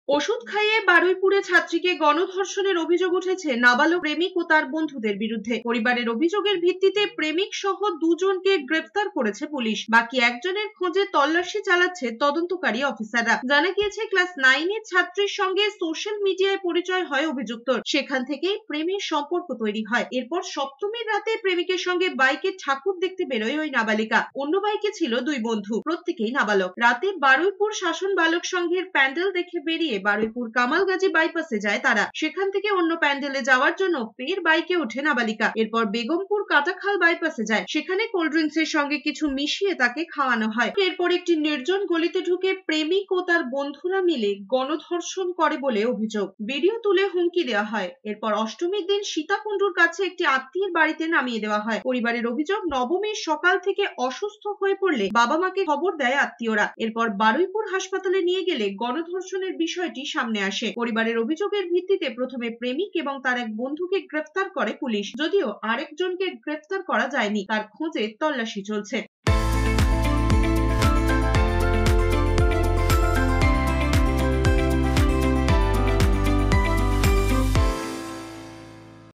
ওষুধ খাইয়ে বারুইপুরে ছাত্রীকে গণধর্ষণের অভিযোগ উঠেছে নাবালক প্রেমিক ও তার বন্ধুদের বিরুদ্ধে। পরিবারের অভিযোগের ভিত্তিতে প্রেমিক সহ দুজনকে গ্রেফতার করেছে পুলিশ। বাকি একজনের খোঁজে তল্লাশি চালাচ্ছে তদন্তকারী অফিসাররা। জানা গিয়েছে, ক্লাস 9 এর ছাত্রীর সঙ্গে সোশ্যাল মিডিয়ায় পরিচয় হয় অভিযুক্তর। সেখান থেকেই প্রেমের সম্পর্ক তৈরি হয়। এরপর সপ্তমীর রাতে প্রেমিকের সঙ্গে বাইকে ঠাকুর দেখতে বেরোয় ওই নাবালিকা। অন্য বাইকে ছিল দুই বন্ধু, প্রত্যেকেই নাবালক। রাতে বারুইপুর শাসন বালক সংঘের প্যান্ডেল দেখে বেরিয়ে বারুইপুর কামালগাজী বাইপাসে যায় তারা। সেখান থেকে অন্য প্যান্ডেলে যাওয়ার জন্য ফের বাইকে ওঠে নাবালিকা। এরপর বেগমপুর কাটাখাল বাইপাসে যায়। সেখানে কোল্ড ড্রিঙ্কস এর সঙ্গে কিছু মিশিয়ে তাকে খাওয়ানো হয়। এরপর একটি নির্জন গলিতে ঢুকে প্রেমিক ও তার বন্ধুরা মিলে গণধর্ষণ করে বলে অভিযোগ। ভিডিও তুলে হুমকি দেওয়া হয়। এরপর অষ্টমীর দিন সীতাকুণ্ডুর কাছে একটি আত্মীয়ের বাড়িতে নামিয়ে দেওয়া হয়। পরিবারের অভিযোগ, নবমীর সকাল থেকে অসুস্থ হয়ে পড়লে বাবা মাকে খবর দেয় আত্মীয়রা। এরপর বারুইপুর হাসপাতালে নিয়ে গেলে গণধর্ষণের বিষয়টি সামনে আসে। পরিবারের অভিযোগের ভিত্তিতে প্রথমে প্রেমিক এবং তার এক বন্ধুকে গ্রেফতার করে পুলিশ, যদিও আরেকজনকে গ্রেফতার করা যায়নি। তার খোঁজে তল্লাশি চলছে।